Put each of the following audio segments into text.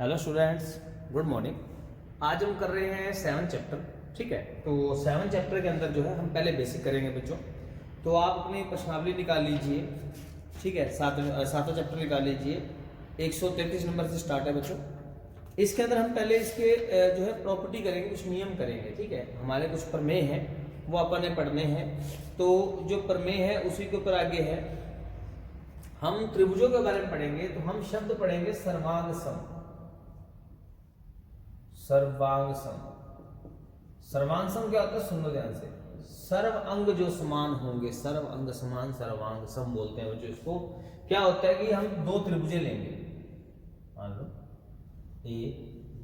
Hello students, good morning. आज हम कर रहे हैं 7 चैप्टर। ठीक है, तो 7 चैप्टर के अंदर जो है हम पहले बेसिक करेंगे बच्चों। तो आप अपनी प्रश्नावली निकाल लीजिए। ठीक है, सातों चैप्टर निकाल लीजिए। 133 नंबर से स्टार्ट है बच्चों। इसके अंदर हम पहले इसके जो है प्रॉपर्टी करेंगे, कुछ नियम करेंगे। ठीक है, हमारे कुछ प्रमेय हैं वो अपन ने पढ़ने हैं। तो जो प्रमेय है उसी के ऊपर आगे है। हम त्रिभुजों के बारे में पढ़ेंगे, तो हम शब्द पढ़ेंगे सर्वांग सम। सर्वांग सम, सर्वांग सम क्या होता है? सुनो ध्यान से। सर्व अंग जो समान होंगे, सर्व अंग समान सर्वांग सम बोलते हैं जो। इसको क्या होता है कि हम दो त्रिभुजें लेंगे, मान लो ए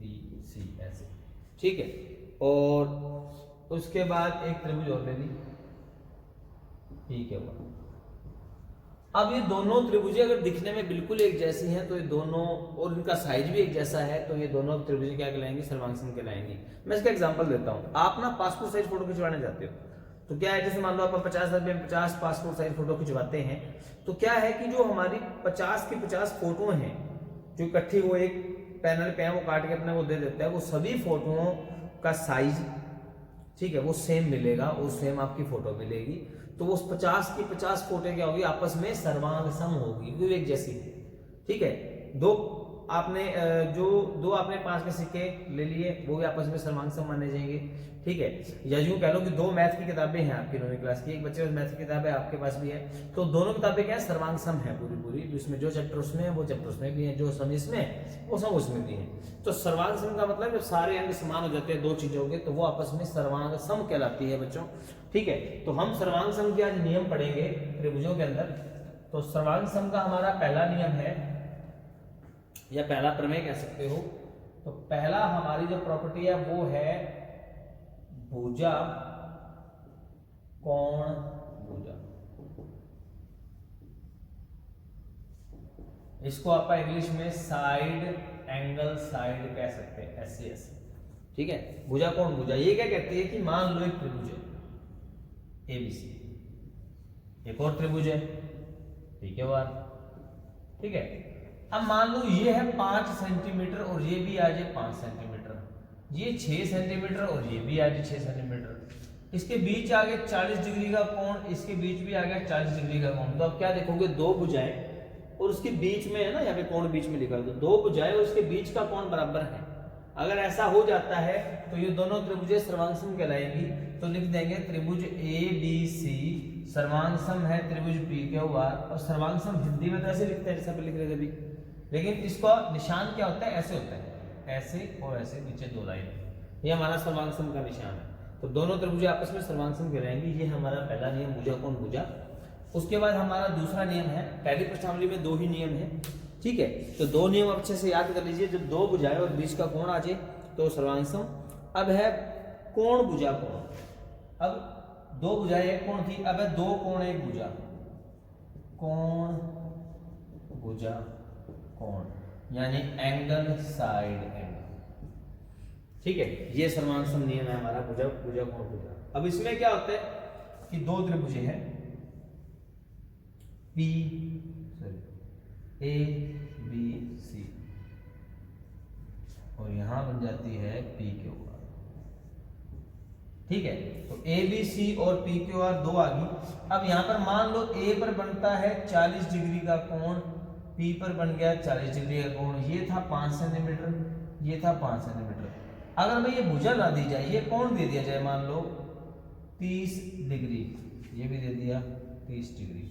बी सी ऐसे। ठीक है, और उसके बाद एक त्रिभुज और ले ली, ठीक है। अब ये दोनों त्रिभुजें अगर दिखने में बिल्कुल एक जैसी हैं तो ये दोनों, और इनका साइज भी एक जैसा है, तो ये दोनों त्रिभुजें क्या कहलाएंगी? सर्वांग सम कहलाएंगी। मैं इसका एग्जांपल देता हूं। आप ना पासपोर्ट साइज फोटो खिंचवाने जाते हो, तो क्या है, जैसे मान लो आप 50,000 में 50 पासपोर्ट साइज फोटो खिंचवाते हैं, तो क्या है कि जो हमारी 50 की 50 फोटो हैं जो इकट्ठी वो एक पैनल पे है, वो काट के अपने को दे देता है, वो सभी फोटोओं का साइज, ठीक है, वो सेम मिलेगा, वो सेम आपकी फोटो मिलेगी। तो वो 50 की 50 फोटो क्या होगी? आपस में सर्वांग सम होगी, क्योंकि एक जैसी है। ठीक है, दो आपने 5 के सिक्के ले लिए, वो भी आपस में सर्वांग सम माने जाएंगे। ठीक है, या यूं कह लो कि 2 मैथ की किताबें हैं आपकी 9वीं क्लास की, एक बच्चे पास मैथ की किताब है, आपके पास भी है, तो दोनों किताबें क्या है? सर्वांग सम है पूरी। जिसमें जो चैप्टर उसमें है वो चैप्टर उसमें भी है, जो सम इसमें वो सम उसमें भी है। तो सर्वांग सम का मतलब जब सारे अंग समान हो जाते हैं दो चीजों के, तो वो आपस में सर्वांग सम कहलाती है बच्चों। ठीक है, तो हम सर्वांग सम के आज नियम पढ़ेंगे त्रिभुजों के अंदर। तो सर्वांग सम का हमारा पहला नियम है, या पहला प्रमेय कह सकते हो। तो पहला हमारी जो प्रॉपर्टी है वो है भुजा कोण भुजा। इसको आप इंग्लिश में साइड एंगल साइड कह सकते हैं, ऐसे ऐसे। ठीक है, भुजा कोण भुजा ये क्या कहती है कि मान लो एक त्रिभुज है एबीसी, एक और त्रिभुज है पीक्यूआर। ठीक है, अब मान लो ये है 5 सेंटीमीटर और ये भी आ जाए 5 सेंटीमीटर, ये 6 सेंटीमीटर और ये भी आ जाए 6 सेंटीमीटर। इसके बीच आ गया 40 डिग्री का कोण, इसके बीच भी आ गया 40 डिग्री का कोण। तो आप क्या देखोगे? दो भुजाएं और उसके बीच में है ना, यहाँ पे कोण बीच में लिखा है, तो दो भुजाएं और उसके बीच का कोण बराबर है। अगर ऐसा हो जाता है तो ये दोनों त्रिभुजें सर्वांग सम कहलाएंगी। तो लिख देंगे त्रिभुज ए बी सी सर्वांग सम है त्रिभुज पी क्यू आर। और सर्वांग सम हिंदी में तो ऐसे लिखते हैं जैसे आप लिख रहे थे अभी, लेकिन इसका निशान क्या होता है? ऐसे होता है, ऐसे और ऐसे, नीचे 2 लाइन, ये हमारा सर्वांग सम का निशान है। तो दोनों त्रिभुज आपस में सर्वांग सम कहलाएंगी। ये हमारा पहला नियम, भुजा कोण भुजा। उसके बाद हमारा दूसरा नियम है, पहली प्रश्नावली में 2 ही नियम है। ठीक है, तो 2 नियम अच्छे से याद कर लीजिए। जब 2 भुजाएं और बीच का कोण आ जाए तो सर्वांग सम। अब है कोण भुजा कोण। अब 2 भुजाएं एक कोण थी, अब है 2 कोण एक भुजा, कोण भुजा कोण, यानी एंगल साइड एंगल। ठीक है, ये सर्वांग सम नियम है हमारा, भुजा भुजा कोण भुजा। अब इसमें क्या होता है कि 2 त्रिभुजें हैं ए बी सी, और यहां बन जाती है पी क्यू आर। ठीक है, तो ए बी सी और पी क्यू आर 2 आ गई। अब यहां पर मान लो ए पर बनता है 40 डिग्री का कोण, पी पर बन गया 40 डिग्री का कोण। ये था 5 सेंटीमीटर, ये था 5 सेंटीमीटर। अगर मैं ये भुजा ना दी जाए, ये कोण दे दिया जाए मान लो 30 डिग्री, ये भी दे दिया 30 डिग्री।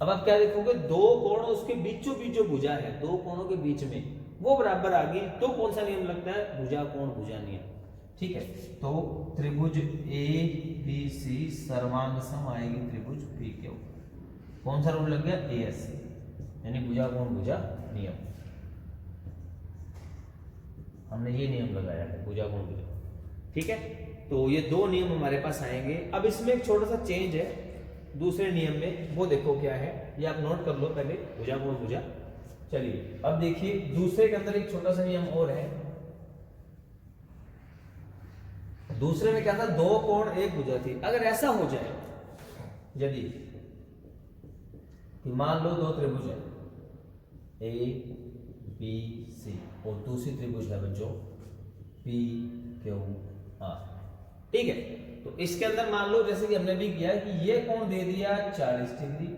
अब आप क्या देखोगे? 2 कोण, उसके बीचों बीच जो भुजा है, 2 कोणों के बीच में वो बराबर आ गई, तो कौन सा नियम लगता है? भुजा कोण भुजा नियम। ठीक है, तो त्रिभुज ए बी सी सर्वांग सम आएगी त्रिभुज पी क्यू। कौन सा रूल लग गया? एएस, यानी भुजा कोण भुजा नियम। हमने ये नियम लगाया है, भुजा कोण भुजा। ठीक है, तो ये 2 नियम हमारे पास आएंगे। अब इसमें एक छोटा सा चेंज है दूसरे नियम में, वो देखो क्या है, ये आप नोट कर लो पहले, भुजा कोण भुजा। चलिए अब देखिए दूसरे के अंदर एक छोटा सा नियम और है। दूसरे में क्या था? 2 कोण एक भुजा थी। अगर ऐसा हो जाए, यदि मान लो 2 त्रिभुज है ए बी सी, और दूसरी त्रिभुज है बच्चों पी क्यू आर। ठीक है, तो इसके अंदर मान लो जैसे कि हमने भी किया कि ये कोण दे दिया 40 डिग्री,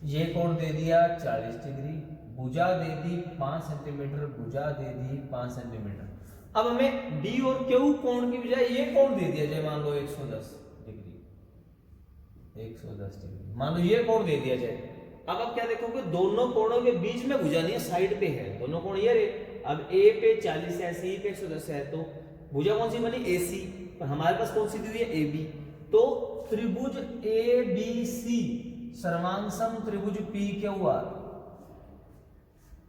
ये कोण दे दिया 40 डिग्री, भुजा दे दी 5 सेंटीमीटर, भुजा दे दी 5 सेंटीमीटर। अब हमें डी और क्यू कोण की बजाय ये कोण दे दिया जाए, मान लो 110 डिग्री, 110 डिग्री, मान लो ये कोण दे दिया जाए। अब आप क्या देखोगे, दोनों कोणों के बीच में भुजा नहीं है, साइड पे है, दोनों कोण ये रहे। अब ए पे 40 है, सी पे 110 है, तो भुजा कौन सी बनी, एसी, पर हमारे पास कौन सी दी हुई है, एबी। तो त्रिभुज ए बी सी सर्वांग त्रिभुज पी क्यू आर।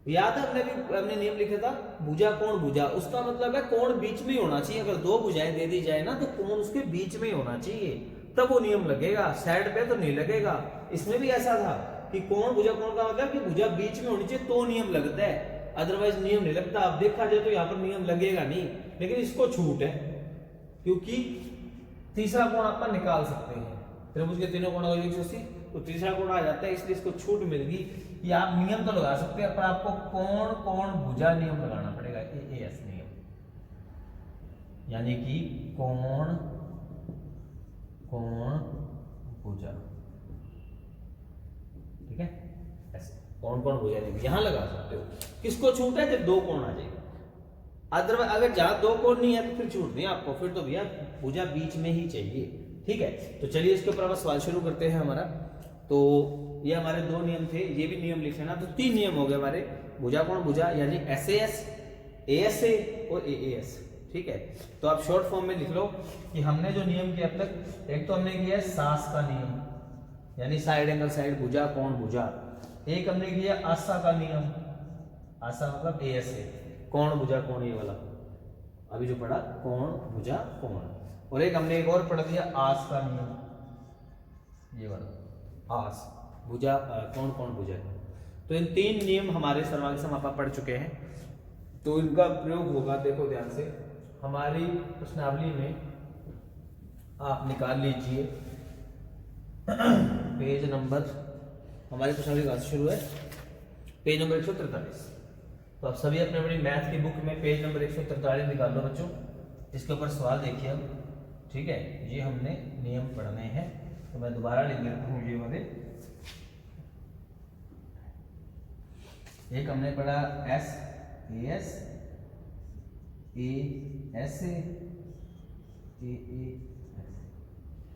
याद है हमने नियम लिखा था, भुजा कोण भुजा, उसका मतलब है कोण बीच में ही होना चाहिए। अगर दो भुजाएं दे दी जाए ना तो कोण उसके बीच में ही होना चाहिए, तब वो नियम लगेगा, साइड पे तो नहीं लगेगा। इसमें भी ऐसा था कि कोण भुजा, कोण का मतलब कि भुजा बीच में होनी चाहिए तो नियम लगता है, अदरवाइज नियम नहीं लगता। अब देखा जाए तो यहाँ पर नियम लगेगा नहीं, लेकिन इसको छूट है क्योंकि तीसरा कोण आप निकाल सकते हैं। त्रिभुज के तीनों कोण 180, तो तीसरा कोण आ जाता है, इसलिए इसको छूट मिल गई कि आप नियम तो लगा सकते हैं, पर आपको कोण कोण भुजा नियम लगाना पड़ेगा, एएस नियम, यानी कि कोण कोण भुजा। ठीक है, ऐसे कोण कोण भुजा नियम यहां लगा सकते हो। किसको छूट है, जब दो कोण आ जाएगा। अदरवाइज अगर जहां दो कोण नहीं है तो फिर छूट नहीं आपको, फिर तो भैया भुजा बीच में ही चाहिए। ठीक है, तो चलिए इसके ऊपर अब सवाल शुरू करते हैं हमारा। तो ये हमारे दो नियम थे, ये भी नियम लिख लेना। तो 3 नियम हो गए हमारे, भुजा कोण भुजा, यानी एसएएस, एएसए और एएस। ठीक है, तो आप शॉर्ट फॉर्म में लिख लो कि हमने जो नियम किया अब तक, एक तो हमने किया है सास का नियम, यानी साइड एंगल साइड, भुजा कोण भुजा। एक हमने किया आसा का नियम, आसा मतलब एएसए, कोण भुजा कोण, ये वाला अभी जो पढ़ा, कोण भुजा कोण। और एक हमने एक और पढ़ दिया आस का नियम, ये वाला आस, भुजा कोण कोण भुजा। तो इन 3 नियम हमारे सर्वांग सम आप पढ़ चुके हैं, तो इनका प्रयोग होगा, देखो ध्यान से, हमारी प्रश्नावली में आप निकाल लीजिए पेज नंबर, हमारी प्रश्नावली कहाँ से शुरू है, पेज नंबर 143। तो आप सभी अपने अपनी मैथ की बुक में पेज नंबर 143 निकाल लो बच्चों, इसके ऊपर सवाल देखिए अब। ठीक है, ये हमने नियम पढ़ने हैं, तो मैं दोबारा लिख लेता हूँ ये वाले। एक हमने पढ़ा S A S, A S A,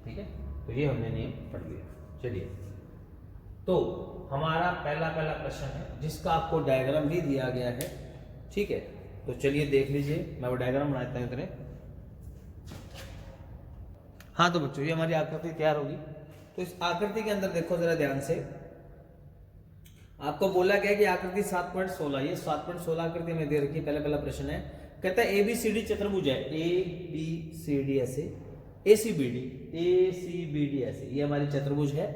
ठीक है, तो ये हमने नियम पढ़ लिया। चलिए, तो हमारा पहला प्रश्न है जिसका आपको डायग्राम भी दिया गया है। ठीक है, तो चलिए देख लीजिए, मैं वो डायग्राम बनाता हूं करें। हाँ तो बच्चों, ये हमारी आकृति तैयार होगी। तो इस आकृति के अंदर देखो जरा ध्यान से, आपको बोला गया कि आकृति 7.16, ये 7.16 आकृति में दे रखी है। पहला प्रश्न है, कहता है एबीसीडी चतुर्भुज है, एबीसीडी ऐसे, एसीबीडी ऐसे, ये हमारी चतुर्भुज है।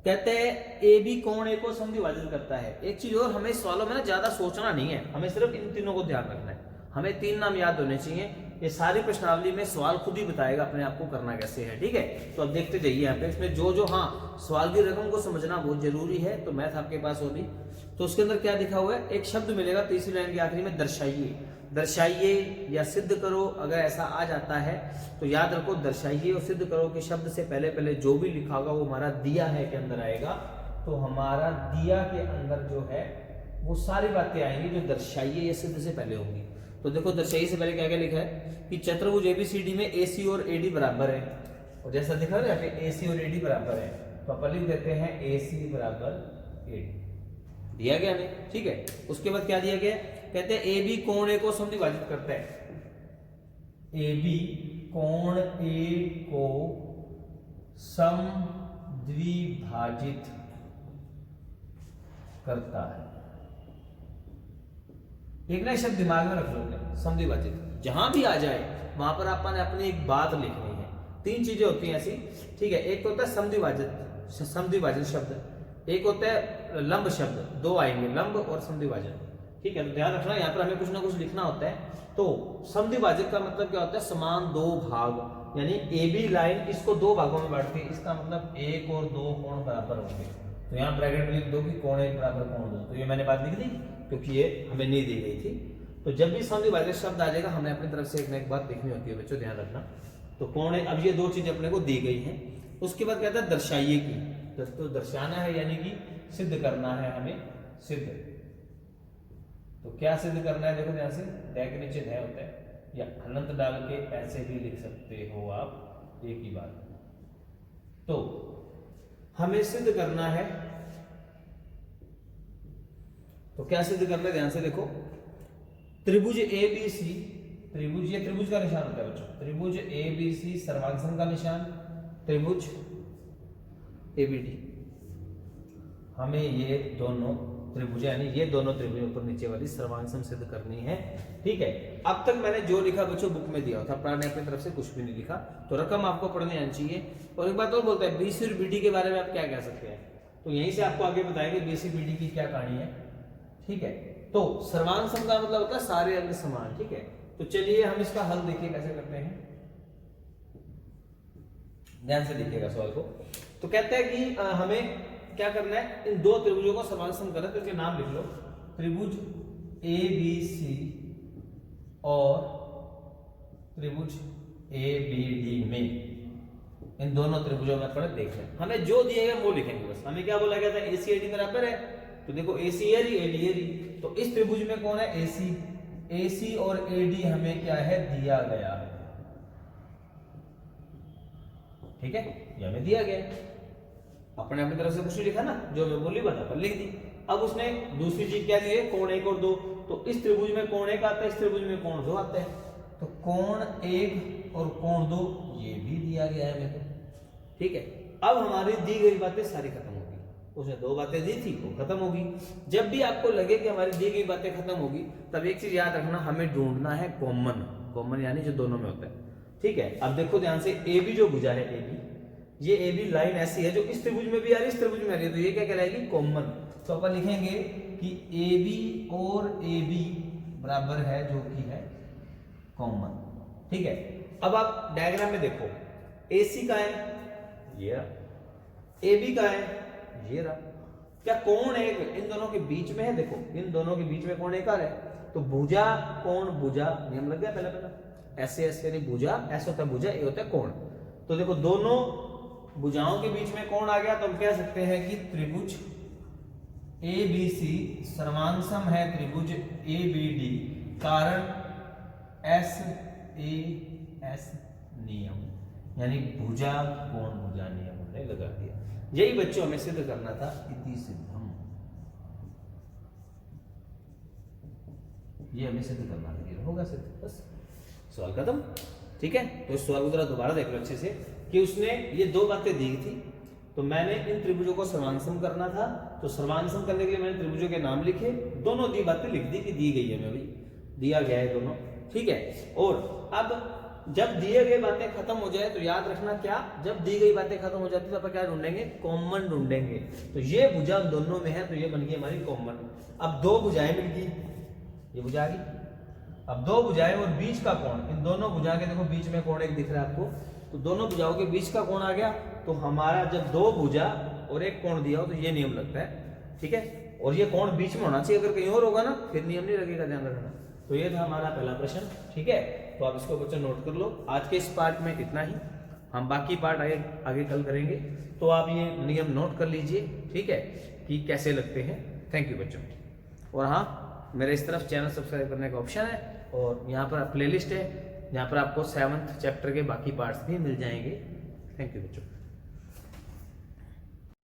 कहते हैं ए बी कोण ए को समद्विभाजित करता है। एक चीज और, हमें सवालों में ना ज्यादा सोचना नहीं है, हमें सिर्फ इन तीनों को ध्यान रखना है। हमें 3 नाम याद होने चाहिए, ये सारी प्रश्नावली में सवाल खुद ही बताएगा अपने आप को करना कैसे है। ठीक है, तो अब देखते जाइए यहाँ पे, इसमें जो हाँ सवाल की रकम को समझना बहुत जरूरी है। तो मैथ आपके पास होगी, तो उसके अंदर क्या लिखा हुआ है, एक शब्द मिलेगा तीसरी लाइन के आखिरी में, दर्शाइए, दर्शाइए या सिद्ध करो। अगर ऐसा आ जाता है तो याद रखो, दर्शाइए और सिद्ध करो के शब्द से पहले जो भी लिखा होगा वो हमारा दिया है के अंदर आएगा। तो हमारा दिया के अंदर जो है वो सारी बातें आएंगी जो दर्शाइए या सिद्ध से पहले होंगी। तो देखो, दर्शाइए से पहले क्या क्या लिखा है कि चतुर्भुज एबीसीडी में एसी और एडी बराबर है, और जैसा दिखा ना एसी और एडी बराबर है, तो अपन लिख देते हैं एसी बराबर एडी, दिया गया हमें। ठीक है, उसके बाद क्या दिया गया, कहते हैं ए बी कोण ए को समद्विभाजित करता है, ए बी कोण ए को समद्विभाजित करता है। एक ना शब्द दिमाग में रख लो, समद्विभाजित, जहां भी आ जाए वहां पर आपने अपनी एक बात लिखनी है। 3 चीजें होती हैं ऐसी। ठीक है, एक होता है समद्विभाजित शब्द, एक होता है लंब शब्द, 2 आएंगे, लंब और समद्विभाजन। ठीक है, तो ध्यान रखना, यहाँ पर हमें कुछ ना कुछ लिखना होता है। तो समद्विभाजक का मतलब क्या होता है, समान 2 भाग, यानी ए बी लाइन इसको 2 भागों में बांटती है, इसका मतलब 1 और 2 कोण बराबर होंगे। तो यहाँ ब्रैकेट में लिख दो कि कोण 1 बराबर कोण 2। तो ये मैंने बात लिख दी क्योंकि ये हमें नहीं दी गई थी। तो जब भी सौंदर्यवाचक शब्द आ जाएगा हमने अपनी तरफ से एक ना एक बात देखनी होती है बच्चों, ध्यान रखना। तो कोण है, अब ये दो चीजें अपने को दी गई हैं। उसके बाद कहता है दर्शाइए की, तो दर्शाना है यानी कि सिद्ध करना है हमें, सिद्ध। तो क्या सिद्ध करना है, देखो ध्यान से, दै के नीचे दै होता है, या अनंत डाल के ऐसे भी लिख सकते हो आप, एक ही बात। तो हमें सिद्ध करना है, तो क्या सिद्ध करना है, ध्यान से देखो। त्रिभुज ABC, त्रिभुज, ये त्रिभुज का निशान होता है बच्चों, त्रिभुज ABC सर्वांग का निशान, त्रिभुज ABD, हमें ये दोनों त्रिभुज यानी ये दोनों त्रिभुज ऊपर नीचे वाली सर्वांग सिद्ध करनी है। ठीक है, अब तक मैंने जो लिखा बच्चों बुक में दिया था, प्राण ने अपनी तरफ से कुछ भी नहीं लिखा, तो रकम आपको पढ़ने आनी चाहिए। और एक बात और बोलता है BC और BD के बारे में आप क्या कह सकते हैं, तो यहीं से आपको आगे बताएंगे BC BD की क्या कहानी है। ठीक है, तो सर्वांग सम का मतलब होता है सारे अंग समान। ठीक है, तो चलिए हम इसका हल देखिए कैसे करते हैं, ध्यान से देखिएगा सवाल को। तो कहते हैं कि हमें क्या करना है, इन दो त्रिभुजों को सर्वांग सम करना है, तो इनके नाम लिख लो, त्रिभुज ABC और त्रिभुज ABD में, इन दोनों त्रिभुजों में अपन देख लें, हमें जो दिया गया वो लिखेंगे बस। हमें क्या बोला गया था, AC AD बराबर है, तो देखो AC AD AD, तो इस त्रिभुज में कौन है, AC और AD हमें क्या है, दिया गया है। ठीक है, ये हमें दिया गया, अपने अपनी तरफ से कुछ लिखा ना, जो मैं बोली बता पर लिख दी। अब उसने दूसरी चीज क्या दी है, कोण 1 और 2, तो इस त्रिभुज में कोण 1 आता है, इस त्रिभुज में कोण 2 आता है, तो कोण 1 और कोण 2 ये भी दिया गया है मेरे को। ठीक है, अब हमारी दी गई बातें सारी खत्म होगी, उसने दो बातें दी थी वो खत्म होगी। जब भी आपको लगे कि हमारी दी गई बातें खत्म होगी, तब एक चीज याद रखना, हमें ढूंढना है कॉमन, कॉमन यानी जो दोनों में होता है। ठीक है, अब देखो ध्यान से, AB जो भुजा है AB, ये AB लाइन ऐसी है जो इस त्रिभुज में भी आ रही है, इस त्रिभुज में आ रही है, तो ये क्या कहलाएगी, कॉमन। तो अपन लिखेंगे कि AB और AB बराबर है जो कि है कॉमन। ठीक है, अब आप डायग्राम में देखो, AC का है ये रहा, AB का है ये रहा, क्या कोण एक इन दोनों के बीच में है, देखो इन दोनों के बीच में कोण एक आ रहा है, तो भुजा कोण भुजा नियम लग गया पहला, ऐसे ऐसे यानी भुजा, ऐसे होता है भुजा, ये होता है कोण। तो देखो दोनों भुजाओं के बीच में कोण आ गया, तो हम कह सकते हैं कि त्रिभुज ABC सर्वांग सम है त्रिभुज ABD, कारण SAS नियम, यानी भुजा कोण भुजा नियम हमने लगा दिया। यही बच्चों हमें सिद्ध करना था, इति सिद्धम, ये हमें सिद्ध करना था, होगा सिद्ध, बस सवाल खत्म। ठीक है, तो इस सवाल को जरा दोबारा देख लो अच्छे से, कि उसने ये दो बातें दी थी, तो मैंने इन त्रिभुजों को सर्वांग सम करना था, तो सर्वांग सम करने के लिए मैंने त्रिभुजों के नाम लिखे, दोनों दी बातें लिख दी कि दी गई है, मैं भी दिया गया है दोनों। ठीक है, और अब जब दिए गई बातें खत्म हो जाए तो याद रखना क्या, जब दी गई बातें खत्म हो जाती है तो अपन क्या ढूंढेंगे, कॉमन ढूंढेंगे। तो ये भुजा दोनों में है, तो ये बन गई हमारी कॉमन। अब दो भुजाएं मिल गई, ये भुजा आ गई, अब दो भुजाएं और बीच का कोण, इन दोनों भुजा के देखो बीच में कोण एक दिख रहा है आपको, तो दोनों भुजाओं के बीच का कोण आ गया। तो हमारा जब दो भुजा और एक कोण दिया हो तो ये नियम लगता है। ठीक है, और ये कोण बीच में होना चाहिए, अगर कहीं और होगा ना फिर नियम नहीं लगेगा, ध्यान रखना। तो ये था हमारा पहला प्रश्न। ठीक है, तो आप इसको बच्चों नोट कर लो। आज के इस पार्ट में इतना ही, हम बाकी पार्ट आगे कल करेंगे, तो आप ये नियम नोट कर लीजिए। ठीक है, कि कैसे लगते हैं। थैंक यू बच्चों। और हाँ, मेरे इस तरफ चैनल सब्सक्राइब करने का ऑप्शन है, और यहाँ पर प्लेलिस्ट है जहाँ पर आपको 7th चैप्टर के बाकी पार्ट्स भी मिल जाएंगे। थैंक यू बच्चों।